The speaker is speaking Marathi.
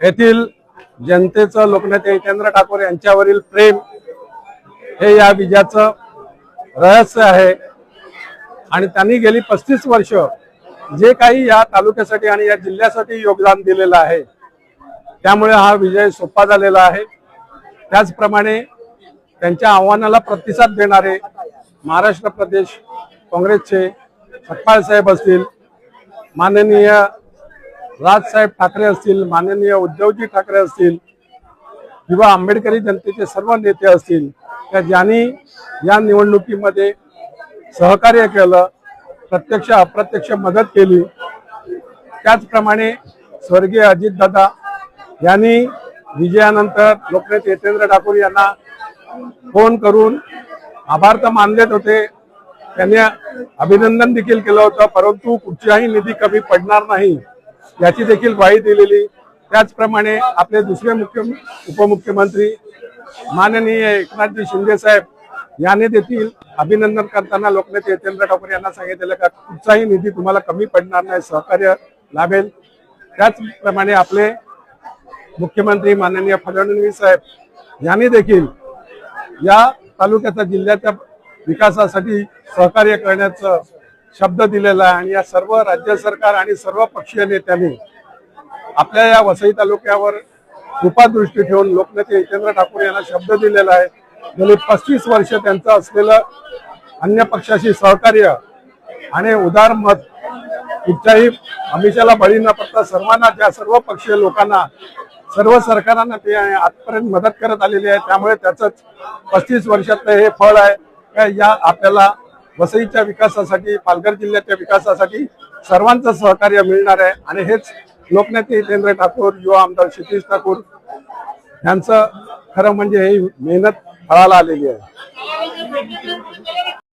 येथील जनतेचं लोकनेते हितेंद्र ठाकूर यांच्यावरील प्रेम हे या विजयाचं रहस्य आहे आणि त्यांनी गेली 35 वर्ष जे काही या तालुक्यासाठी आणि या जिल्ह्यासाठी योगदान दिलेलं आहे त्यामुळे हा विजय सोपा झालेला आहे। त्याचप्रमाणे त्यांच्या आव्हानाला प्रतिसाद देणारे महाराष्ट्र प्रदेश काँग्रेसचे सपकाळ साहेब असतील, माननीय राजसाहेब ठाकरे असतील, माननीय उद्धवजी ठाकरे असतील किंवा आंबेडकरी जनतेचे सर्व नेते असतील त्या ज्यांनी या निवडणुकीमध्ये सहकार्य केलं, प्रत्यक्ष अप्रत्यक्ष मदत केली। त्याचप्रमाणे स्वर्गीय अजितदादा यांनी विजयानंतर लोकनेते हितेंद्र ठाकूर यांना फोन करून आभार तर मानलेच होते, त्यांनी अभिनंदन देखील केलं होतं, परंतु कुठच्याही निधी कमी पडणार नाही याची देखील ग्वाही दिलेली। त्याचप्रमाणे आपले दुसरे उपमुख्यमंत्री माननीय एकनाथजी शिंदे साहेब यांनी देखील अभिनंदन करताना लोकनेते हितेंद्र ठाकूर यांना सांगितलेलं का कुठचाही निधी तुम्हाला कमी पडणार नाही, सहकार्य लाभेल। त्याचप्रमाणे आपले मुख्यमंत्री माननीय फडणवीस साहेब यांनी देखील या तालुक्याच्या जिल्ह्याच्या विकासासाठी सहकार्य करण्याचा शब्द दिलेला आहे आणि या सर्व राज्य सरकार आणि सर्व पक्षीय नेत्यांनी आपल्या या वसई तालुक्यावर कृपादृष्टी ठेवून लोकनेते हितेंद्र ठाकूर यांना शब्द दिलेला आहे। गेली 35 वर्ष त्यांचं असलेलं अन्य पक्षाशी सहकार्य आणि उदार मत कुठच्याही आमिषाला बळी न पडता सर्वांना त्या सर्व पक्षीय लोकांना सर्व सरकारांना ते आजपर्यंत मदत करत आलेली आहे। त्यामुळे त्याचंच 35 वर्षातलं हे फळ आहे का या आपल्याला वसईच्या विकासासाठी, पालघर जिल्ह्याच्या विकासासाठी सर्वांचं सहकार्य मिळणार आहे आणि हेच लोकनेते हितेंद्र ठाकूर, युवा आमदार क्षितिज ठाकूर यांचं खरं म्हणजे ही मेहनत फळाला आलेली आहे।